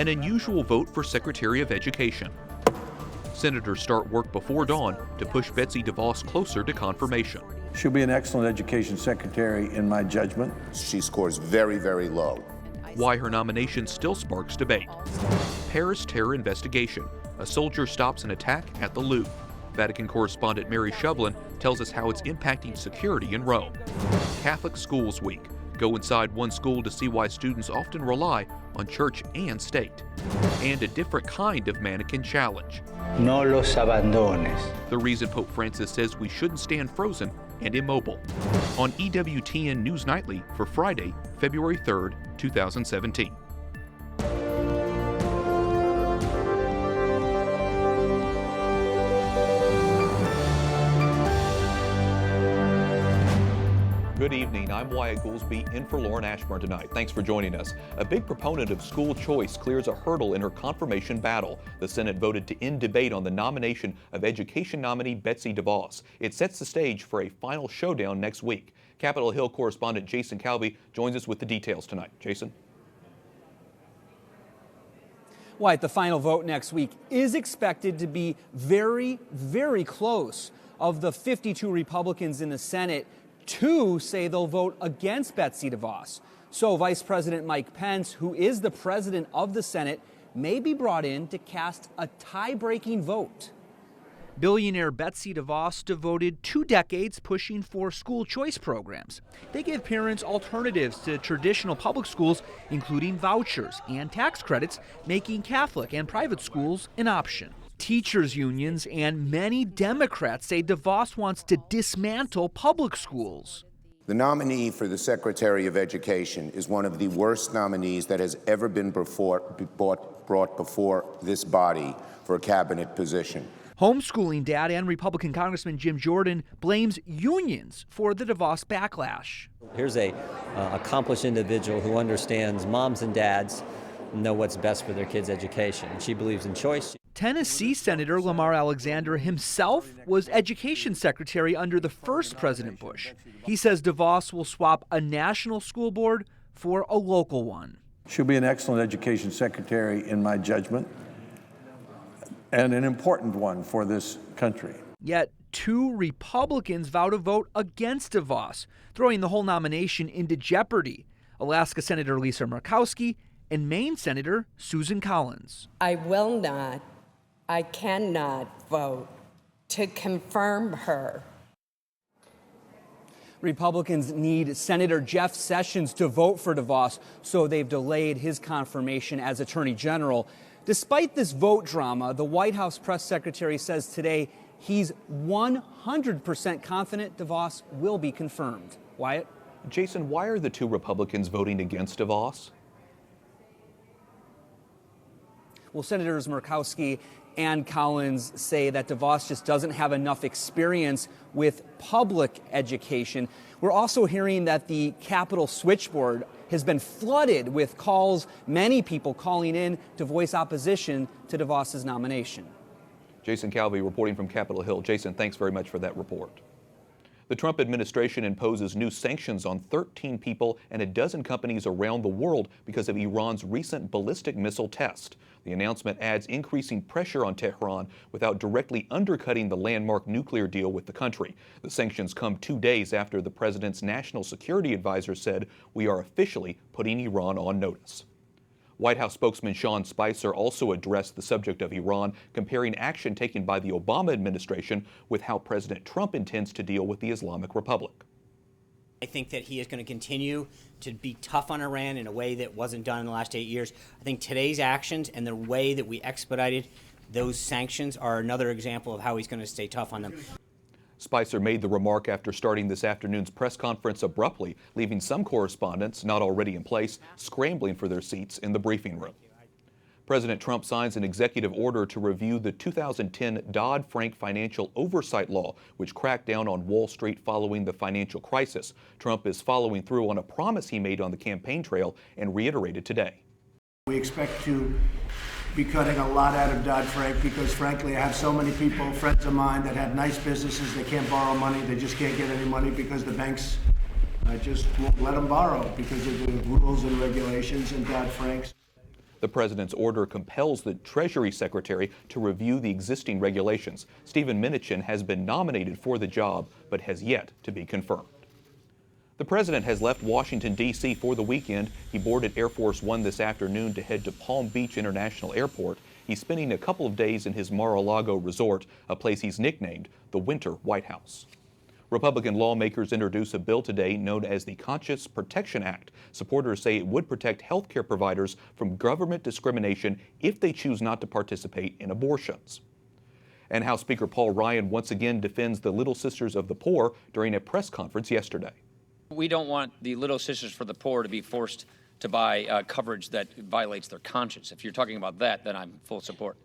an unusual vote for Secretary of Education. Senators start work before dawn to push Betsy DeVos closer to confirmation. She'll be an excellent education secretary in my judgment. She scores very, very low. Why her nomination still sparks debate. Paris terror investigation. A soldier stops an attack at the Louvre. Vatican correspondent Mary Shovlin tells us how it's impacting security in Rome. Catholic Schools Week. Go inside one school to see why students often rely on church and state. And a different kind of mannequin challenge. No los abandones. The reason Pope Francis says we shouldn't stand frozen and immobile. On EWTN News Nightly for Friday, February 3rd, 2017. Good evening, I'm Wyatt Goolsby in for Lauren Ashburn tonight. Thanks for joining us. A big proponent of school choice clears a hurdle in her confirmation battle. The Senate voted to end debate on the nomination of education nominee Betsy DeVos. It sets the stage for a final showdown next week. Capitol Hill correspondent Jason Calvi joins us with the details tonight. Jason? Wyatt, the final vote next week is expected to be very, very close. Of the 52 Republicans in the Senate, 2 say they'll vote against Betsy DeVos. So Vice President Mike Pence, who is the president of the Senate, may be brought in to cast a tie-breaking vote. Billionaire Betsy DeVos devoted 2 decades pushing for school choice programs. They give parents alternatives to traditional public schools, including vouchers and tax credits, making Catholic and private schools an option. Teachers' unions and many Democrats say DeVos wants to dismantle public schools. The nominee for the Secretary of Education is one of the worst nominees that has ever been brought before this body for a cabinet position. Homeschooling dad and Republican Congressman Jim Jordan blames unions for the DeVos backlash. Here's a accomplished individual who understands moms and dads know what's best for their kids' education. She believes in choice. Tennessee Senator Lamar Alexander himself was education secretary under the first President Bush. He says DeVos will swap a national school board for a local one. She'll be an excellent education secretary in my judgment, and an important one for this country. Yet 2 Republicans vow to vote against DeVos, throwing the whole nomination into jeopardy. Alaska Senator Lisa Murkowski and Maine Senator Susan Collins. I cannot vote to confirm her. Republicans need Senator Jeff Sessions to vote for DeVos, so they've delayed his confirmation as Attorney General. Despite this vote drama, the White House press secretary says today he's 100% confident DeVos will be confirmed. Wyatt? Jason, why are the 2 Republicans voting against DeVos? Well, Senators Murkowski and Collins say that DeVos just doesn't have enough experience with public education. We're also hearing that the Capitol switchboard has been flooded with calls, many people calling in to voice opposition to DeVos's nomination. Jason Calvi reporting from Capitol Hill. Jason, thanks very much for that report. The Trump administration imposes new sanctions on 13 people and a dozen companies around the world because of Iran's recent ballistic missile test. The announcement adds increasing pressure on Tehran without directly undercutting the landmark nuclear deal with the country. The sanctions come 2 days after the president's national security advisor said, "We are officially putting Iran on notice." White House spokesman Sean Spicer also addressed the subject of Iran, comparing action taken by the Obama administration with how President Trump intends to deal with the Islamic Republic. I think that he is going to continue to be tough on Iran in a way that wasn't done in the last 8 years. I think today's actions and the way that we expedited those sanctions are another example of how he's going to stay tough on them. Spicer made the remark after starting this afternoon's press conference abruptly, leaving some correspondents, not already in place, scrambling for their seats in the briefing room. President Trump signs an executive order to review the 2010 Dodd-Frank financial oversight law, which cracked down on Wall Street following the financial crisis. Trump is following through on a promise he made on the campaign trail and reiterated today. We expect to be cutting a lot out of Dodd-Frank because, frankly, I have so many people, friends of mine, that have nice businesses. They can't borrow money. They just can't get any money because the banks just won't let them borrow because of the rules and regulations and Dodd-Frank's. The president's order compels the Treasury Secretary to review the existing regulations. Stephen Mnuchin has been nominated for the job, but has yet to be confirmed. The president has left Washington, D.C. for the weekend. He boarded Air Force One this afternoon to head to Palm Beach International Airport. He's spending a couple of days in his Mar-a-Lago resort, a place he's nicknamed the Winter White House. Republican lawmakers introduced a bill today known as the Conscience Protection Act. Supporters say it would protect health care providers from government discrimination if they choose not to participate in abortions. And House Speaker Paul Ryan once again defends the Little Sisters of the Poor during a press conference yesterday. We don't want the Little Sisters for the Poor to be forced to buy coverage that violates their conscience. If you're talking about that, then I'm full support.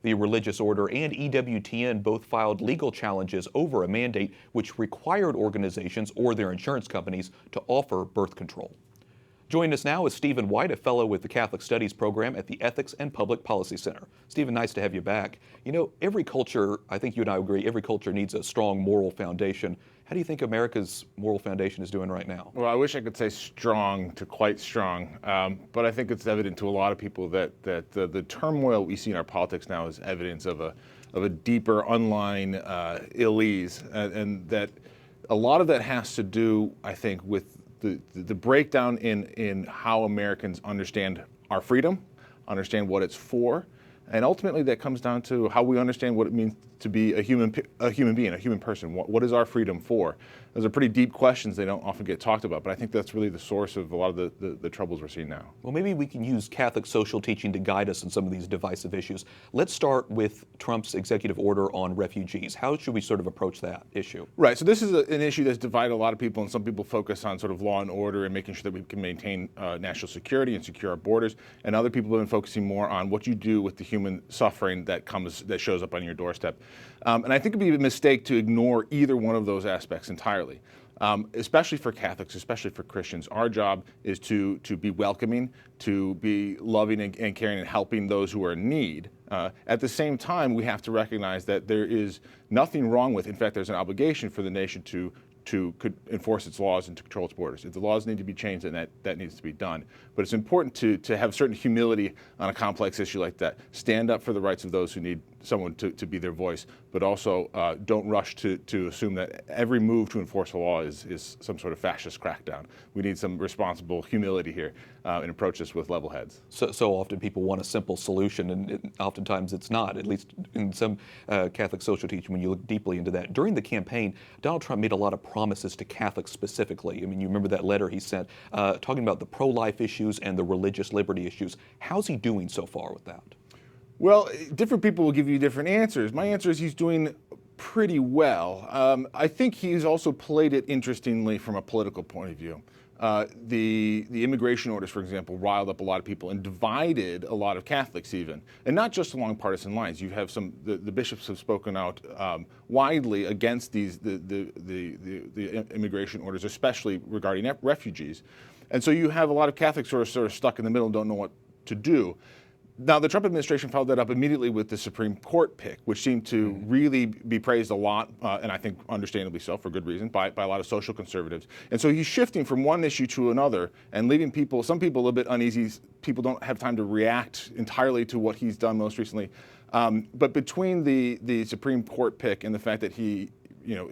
The Religious Order and EWTN both filed legal challenges over a mandate which required organizations or their insurance companies to offer birth control. Joining us now is Stephen White, a fellow with the Catholic Studies program at the Ethics and Public Policy Center. Stephen, nice to have you back. You know, every culture, I think you and I agree, every culture needs a strong moral foundation. How do you think America's moral foundation is doing right now? Well, I wish I could say strong to quite strong, but I think it's evident to a lot of people that the turmoil we see in our politics now is evidence of a deeper online ill-ease, and that a lot of that has to do, I think, with the breakdown in how Americans understand our freedom, understand what it's for, and ultimately that comes down to how we understand what it means to be a human being, a human person. What is our freedom for? Those are pretty deep questions. They don't often get talked about, but I think that's really the source of a lot of the troubles we're seeing now. Well, maybe we can use Catholic social teaching to guide us in some of these divisive issues. Let's start with Trump's executive order on refugees. How should we sort of approach that issue? Right, so this is an issue that's divided a lot of people, and some people focus on sort of law and order and making sure that we can maintain national security and secure our borders, and other people have been focusing more on what you do with the human suffering that shows up on your doorstep. And I think it would be a mistake to ignore either one of those aspects entirely. Especially for Catholics, especially for Christians, our job is to be welcoming, to be loving and caring and helping those who are in need. At the same time, we have to recognize that there is nothing wrong with, in fact, there's an obligation for the nation to enforce its laws and to control its borders. If the laws need to be changed, then that needs to be done. But it's important to have certain humility on a complex issue like that. Stand up for the rights of those who need someone to be their voice, but also don't rush to assume that every move to enforce a law is some sort of fascist crackdown. We need some responsible humility here and approach this with level heads. So often people want a simple solution, and oftentimes it's not, at least in some Catholic social teaching when you look deeply into that. During the campaign, Donald Trump made a lot of promises to Catholics specifically. I mean, you remember that letter he sent talking about the pro-life issues and the religious liberty issues. How's he doing so far with that? Well, different people will give you different answers. My answer is he's doing pretty well. I think he's also played it interestingly from a political point of view. The immigration orders, for example, riled up a lot of people and divided a lot of Catholics even, and not just along partisan lines. You have the bishops have spoken out widely against the immigration orders, especially regarding refugees. And so you have a lot of Catholics who are sort of stuck in the middle and don't know what to do. Now, the Trump administration followed that up immediately with the Supreme Court pick, which seemed to really be praised a lot, and I think understandably so, for good reason, by a lot of social conservatives. And so he's shifting from one issue to another and leaving some people a little bit uneasy. People don't have time to react entirely to what he's done most recently. But between the Supreme Court pick and the fact that he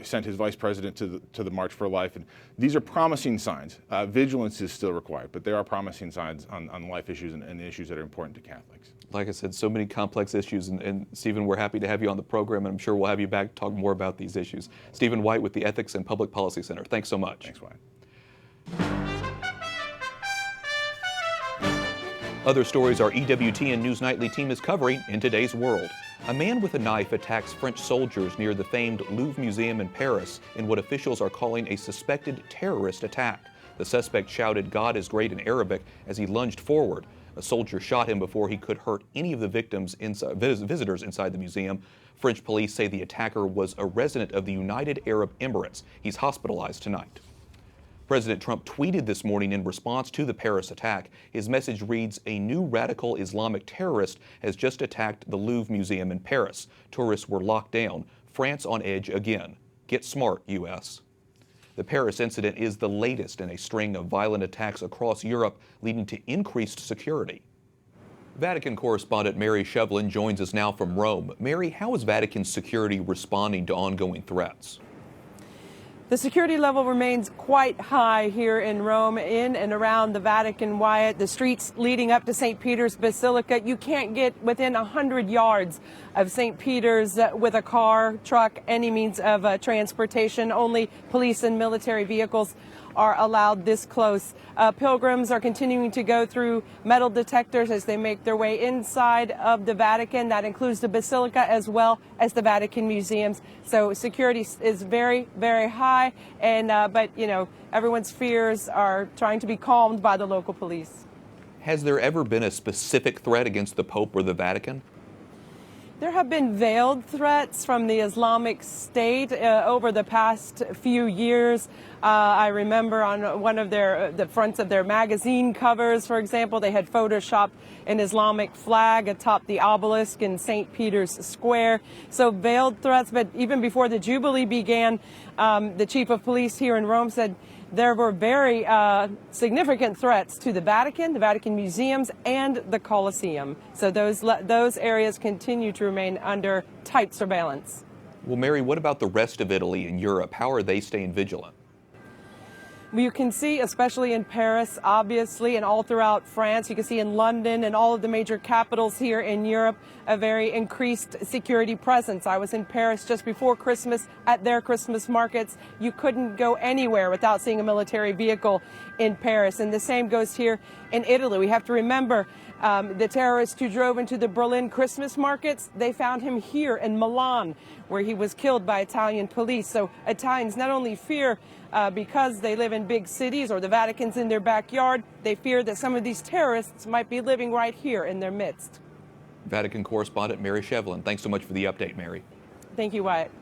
sent his vice president to the March for Life, and these are promising signs. Vigilance is still required, but there are promising signs on life issues and issues that are important to Catholics. Like I said, so many complex issues, and Stephen, we're happy to have you on the program, and I'm sure we'll have you back to talk more about these issues. Stephen White with the Ethics and Public Policy Center. Thanks so much. Thanks, White. Other stories our EWTN News Nightly team is covering in today's world. A man with a knife attacks French soldiers near the famed Louvre Museum in Paris in what officials are calling a suspected terrorist attack. The suspect shouted "God is great" in Arabic as he lunged forward. A soldier shot him before he could hurt any of the visitors inside the museum. French police say the attacker was a resident of the United Arab Emirates. He's hospitalized tonight. President Trump tweeted this morning in response to the Paris attack. His message reads, "A new radical Islamic terrorist has just attacked the Louvre Museum in Paris. Tourists were locked down. France on edge again. Get smart, U.S." The Paris incident is the latest in a string of violent attacks across Europe, leading to increased security. Vatican correspondent Mary Shevlin joins us now from Rome. Mary, how is Vatican security responding to ongoing threats? The security level remains quite high here in Rome, in and around the Vatican, Wyatt. The streets leading up to St. Peter's Basilica, you can't get within 100 yards of St. Peter's with a car, truck, any means of transportation. Only police and military vehicles are allowed this close. Pilgrims are continuing to go through metal detectors as they make their way inside of the Vatican. That includes the Basilica as well as the Vatican museums. So security is very, very high. And but, you know, everyone's fears are trying to be calmed by the local police. Has there ever been a specific threat against the Pope or the Vatican? There have been veiled threats from the Islamic State over the past few years. I remember on one of the fronts of their magazine covers, for example, they had photoshopped an Islamic flag atop the obelisk in St. Peter's Square. So veiled threats, but even before the Jubilee began, the chief of police here in Rome said there were very significant threats to the Vatican museums, and the Colosseum. So those areas continue to remain under tight surveillance. Well, Mary, what about the rest of Italy and Europe? How are they staying vigilant? You can see, especially in Paris, obviously, and all throughout France, you can see in London and all of the major capitals here in Europe, a very increased security presence. I was in Paris just before Christmas at their Christmas markets. You couldn't go anywhere without seeing a military vehicle in Paris. And the same goes here in Italy. We have to remember the terrorist who drove into the Berlin Christmas markets, they found him here in Milan, where he was killed by Italian police. So Italians not only fear because they live in big cities or the Vatican's in their backyard, they fear that some of these terrorists might be living right here in their midst. Vatican correspondent Mary Shevlin, thanks so much for the update, Mary. Thank you, Wyatt.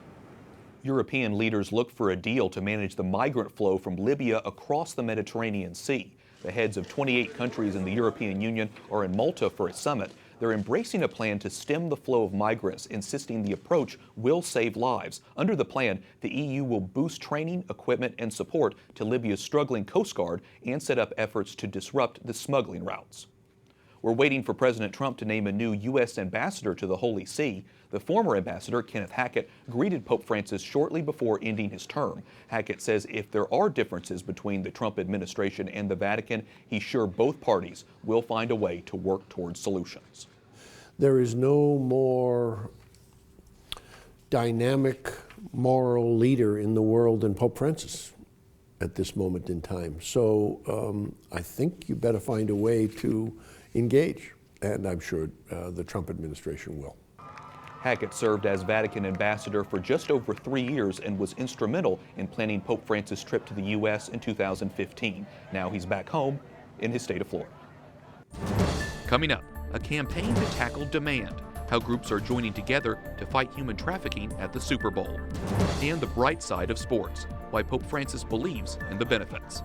European leaders look for a deal to manage the migrant flow from Libya across the Mediterranean Sea. The heads of 28 countries in the European Union are in Malta for a summit. They're embracing a plan to stem the flow of migrants, insisting the approach will save lives. Under the plan, the EU will boost training, equipment, and support to Libya's struggling Coast Guard and set up efforts to disrupt the smuggling routes. We're waiting for President Trump to name a new U.S. ambassador to the Holy See. The former ambassador, Kenneth Hackett, greeted Pope Francis shortly before ending his term. Hackett says if there are differences between the Trump administration and the Vatican, he's sure both parties will find a way to work towards solutions. There is no more dynamic moral leader in the world than Pope Francis at this moment in time. So I think you better find a way to engage, and I'm sure the Trump administration will. Hackett served as Vatican ambassador for just over 3 years and was instrumental in planning Pope Francis' trip to the U.S. in 2015. Now he's back home in his state of Florida. Coming up, a campaign to tackle demand, how groups are joining together to fight human trafficking at the Super Bowl, and the bright side of sports, why Pope Francis believes in the benefits.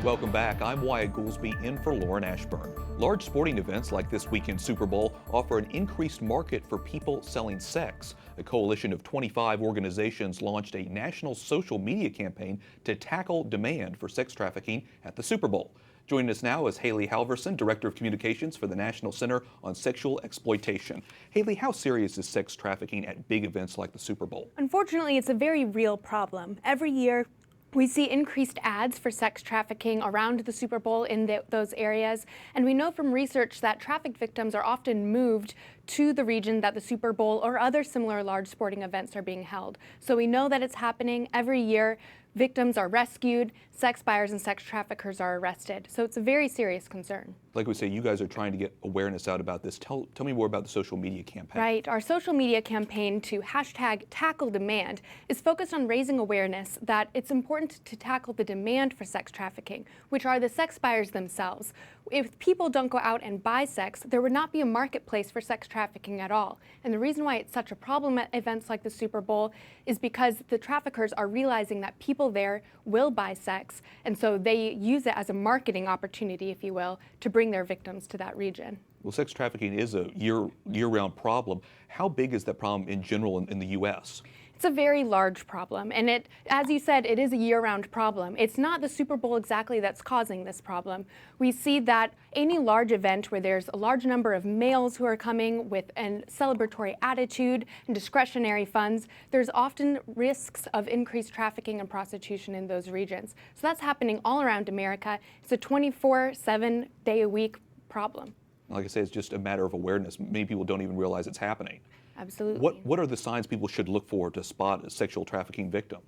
Welcome back. I'm Wyatt Goolsby in for Lauren Ashburn. Large sporting events like this weekend's Super Bowl offer an increased market for people selling sex. A coalition of 25 organizations launched a national social media campaign to tackle demand for sex trafficking at the Super Bowl. Joining us now is Haley Halverson, Director of Communications for the National Center on Sexual Exploitation. Haley, how serious is sex trafficking at big events like the Super Bowl? Unfortunately, it's a very real problem. Every year, we see increased ads for sex trafficking around the Super Bowl in those areas, and we know from research that trafficked victims are often moved to the region that the Super Bowl or other similar large sporting events are being held. So we know that it's happening every year. Victims are rescued, sex buyers and sex traffickers are arrested. So it's a very serious concern. Like we say, you guys are trying to get awareness out about this. Tell me more about the social media campaign. Right. Our social media campaign to #TackleDemand is focused on raising awareness that it's important to tackle the demand for sex trafficking, which are the sex buyers themselves. If people don't go out and buy sex, there would not be a marketplace for sex trafficking at all. And the reason why it's such a problem at events like the Super Bowl is because the traffickers are realizing that people there will buy sex, and so they use it as a marketing opportunity, if you will, to bring their victims to that region. Well, sex trafficking is a year-round problem. How big is that problem in general in the U.S.? It's a very large problem, and it, as you said, it is a year-round problem. It's not the Super Bowl exactly that's causing this problem. We see that any large event where there's a large number of males who are coming with a celebratory attitude and discretionary funds, there's often risks of increased trafficking and prostitution in those regions. So that's happening all around America. It's a 24/7-day-a-week problem. Like I say, it's just a matter of awareness. Many people don't even realize it's happening. Absolutely. What are the signs people should look for to spot a sexual trafficking victim?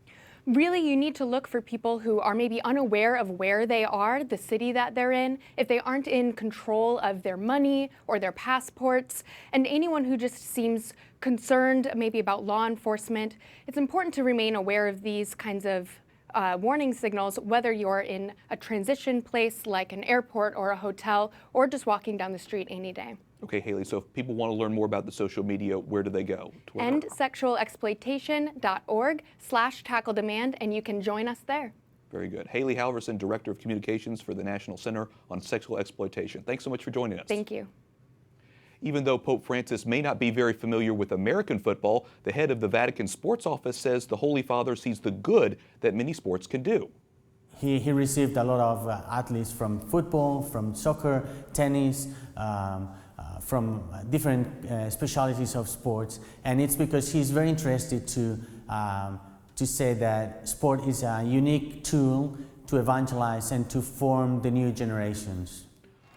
Really, you need to look for people who are maybe unaware of where they are, the city that they're in, if they aren't in control of their money or their passports, and anyone who just seems concerned maybe about law enforcement. It's important to remain aware of these kinds of warning signals, whether you're in a transition place like an airport or a hotel, or just walking down the street any day. Okay, Haley, so if people want to learn more about the social media, where do they go? EndSexualExploitation.org/tackledemand, and you can join us there. Very good. Haley Halverson, Director of Communications for the National Center on Sexual Exploitation. Thanks so much for joining us. Thank you. Even though Pope Francis may not be very familiar with American football, the head of the Vatican Sports Office says the Holy Father sees the good that many sports can do. He received a lot of athletes from football, from soccer, tennis, from different specialties of sports, and it's because he's very interested to say that sport is a unique tool to evangelize and to form the new generations.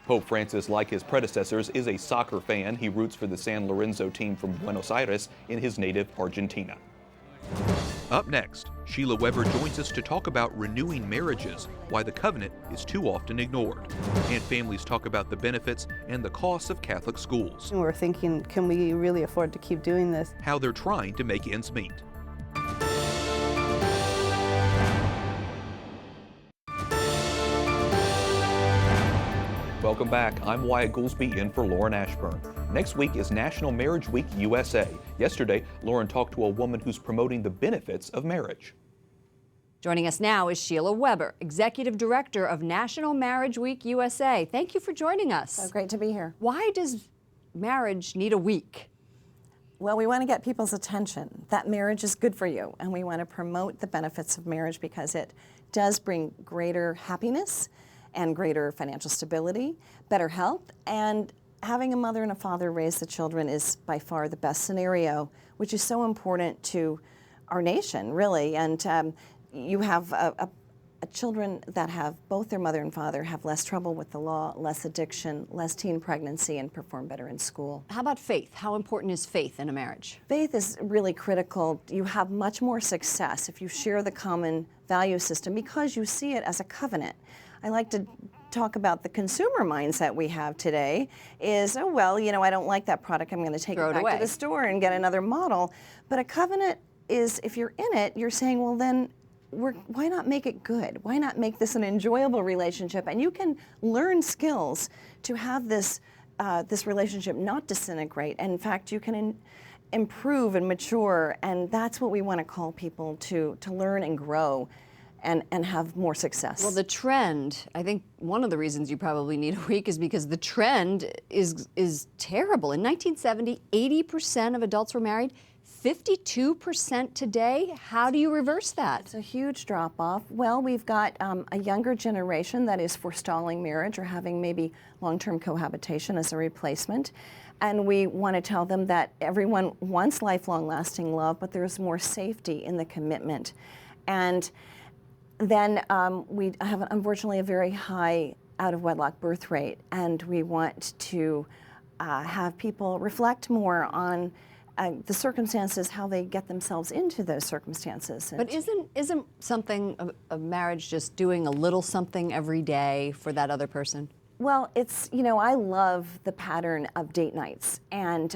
Pope Francis, like his predecessors, is a soccer fan. He roots for the San Lorenzo team from Buenos Aires in his native Argentina. Up next, Sheila Weber joins us to talk about renewing marriages, why the covenant is too often ignored. And families talk about the benefits and the costs of Catholic schools. We're thinking, can we really afford to keep doing this? How they're trying to make ends meet. Welcome back. I'm Wyatt Goolsby in for Lauren Ashburn. Next week is National Marriage Week USA. Yesterday, Lauren talked to a woman who's promoting the benefits of marriage. Joining us now is Sheila Weber, Executive Director of National Marriage Week USA. Thank you for joining us. So great to be here. Why does marriage need a week? Well, we want to get people's attention that marriage is good for you, and we want to promote the benefits of marriage because it does bring greater happiness and greater financial stability, better health, and having a mother and a father raise the children is by far the best scenario, which is so important to our nation, really. And you have children that have both their mother and father have less trouble with the law, less addiction, less teen pregnancy, and perform better in school. How about faith? How important is faith in a marriage? Faith is really critical. You have much more success if you share the common value system because you see it as a covenant. I like to talk about the consumer mindset we have today is, oh, well, you know, I don't like that product. I'm going to take it back to the store and get another model. But a covenant is, if you're in it, you're saying, well, then why not make it good? Why not make this an enjoyable relationship? And you can learn skills to have this relationship not disintegrate. And in fact, you can improve and mature. And that's what we want to call people to learn and grow and have more success. Well, the trend, I think one of the reasons you probably need a week is because the trend is terrible. In 1970, 80% of adults were married. 52% today. How do you reverse that? It's a huge drop-off. Well, we've got a younger generation that is forestalling marriage or having maybe long-term cohabitation as a replacement. And we want to tell them that everyone wants lifelong lasting love, but there's more safety in the commitment. And then we have, unfortunately, a very high out-of-wedlock birth rate, and we want to have people reflect more on the circumstances, how they get themselves into those circumstances. But isn't something of marriage just doing a little something every day for that other person? Well, it's, you know, I love the pattern of date nights, and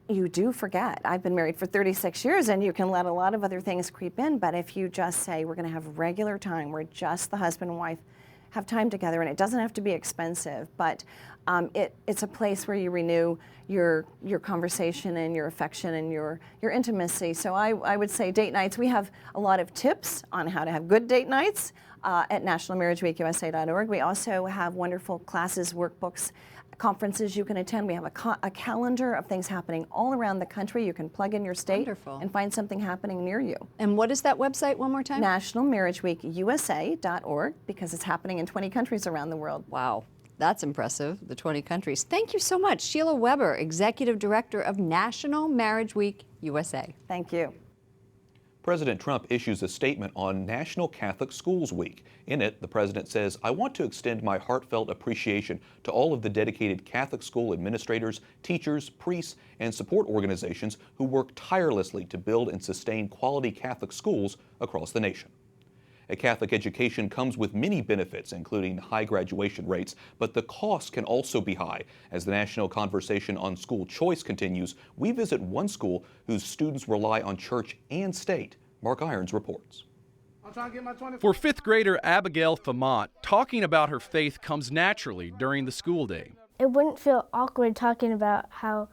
you do forget. I've been married for 36 years, and you can let a lot of other things creep in, but if you just say, we're going to have regular time where just the husband and wife have time together, and it doesn't have to be expensive, but it's a place where you renew your conversation and your affection and your intimacy. So I would say date nights. We have a lot of tips on how to have good date nights at nationalmarriageweekusa.org. We also have wonderful classes, workbooks, conferences you can attend. We have a calendar of things happening all around the country. You can plug in your state and find something happening near you. And what is that website one more time? NationalMarriageWeekUSA.org, because it's happening in 20 countries around the world. Wow. That's impressive, the 20 countries. Thank you so much, Sheila Weber, Executive Director of National Marriage Week USA. Thank you. President Trump issues a statement on National Catholic Schools Week. In it, the president says, "I want to extend my heartfelt appreciation to all of the dedicated Catholic school administrators, teachers, priests, and support organizations who work tirelessly to build and sustain quality Catholic schools across the nation." A Catholic education comes with many benefits, including high graduation rates, but the cost can also be high. As the national conversation on school choice continues, we visit one school whose students rely on church and state. Mark Irons reports. For fifth grader Abigail Famont, talking about her faith comes naturally during the school day. It wouldn't feel awkward talking about how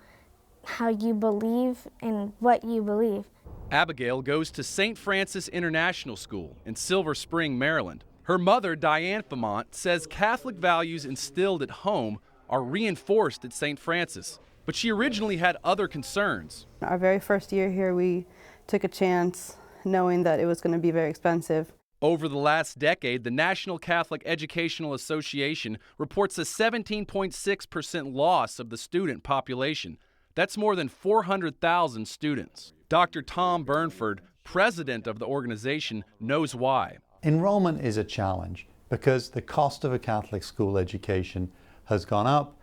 you believe and what you believe. Abigail goes to St. Francis International School in Silver Spring, Maryland. Her mother, Diane Famont, says Catholic values instilled at home are reinforced at St. Francis, but she originally had other concerns. Our very first year here, we took a chance knowing that it was going to be very expensive. Over the last decade, the National Catholic Educational Association reports a 17.6% loss of the student population. That's more than 400,000 students. Dr. Tom Burnford, president of the organization, knows why. Enrollment is a challenge because the cost of a Catholic school education has gone up.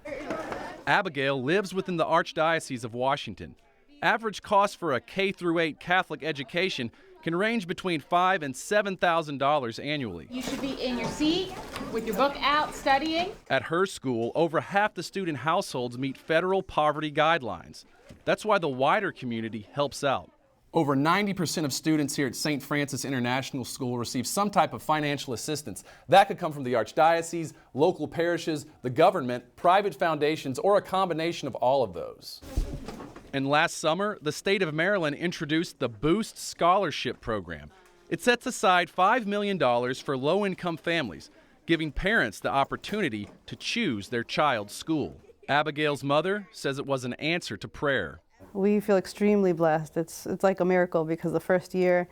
Abigail lives within the Archdiocese of Washington. Average cost for a K-8 Catholic education can range between $5,000 and $7,000 annually. You should be in your seat with your book out studying. At her school, over half the student households meet federal poverty guidelines. That's why the wider community helps out. Over 90% of students here at St. Francis International School receive some type of financial assistance. That could come from the Archdiocese, local parishes, the government, private foundations, or a combination of all of those. And last summer, the state of Maryland introduced the Boost Scholarship Program. It sets aside $5 million for low-income families, giving parents the opportunity to choose their child's school. Abigail's mother says it was an answer to prayer. We feel extremely blessed. It's like a miracle because the first year,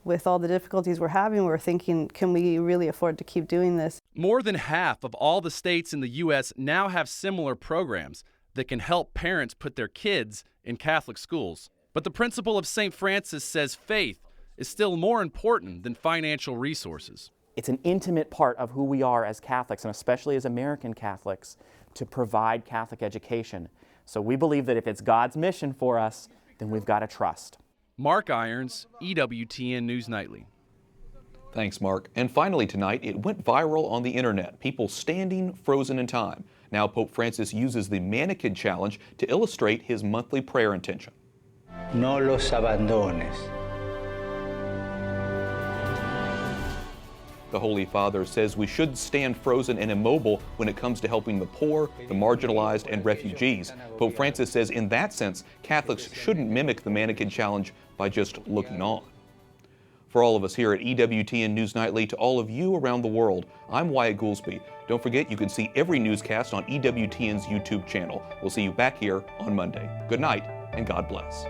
with all the difficulties we're having, we're thinking, can we really afford to keep doing this? More than half of all the states in the U.S. now have similar programs that can help parents put their kids in Catholic schools. But the principal of St. Francis says faith is still more important than financial resources. It's an intimate part of who we are as Catholics, and especially as American Catholics, to provide Catholic education. So we believe that if it's God's mission for us, then we've got to trust. Mark Irons, EWTN News Nightly. Thanks, Mark. And finally tonight, it went viral on the internet. People standing frozen in time. Now Pope Francis uses the mannequin challenge to illustrate his monthly prayer intention. No los abandones. The Holy Father says we should stand frozen and immobile when it comes to helping the poor, the marginalized, and refugees. Pope Francis says in that sense, Catholics shouldn't mimic the mannequin challenge by just looking on. For all of us here at EWTN News Nightly, to all of you around the world, I'm Wyatt Goolsby. Don't forget you can see every newscast on EWTN's YouTube channel. We'll see you back here on Monday. Good night and God bless.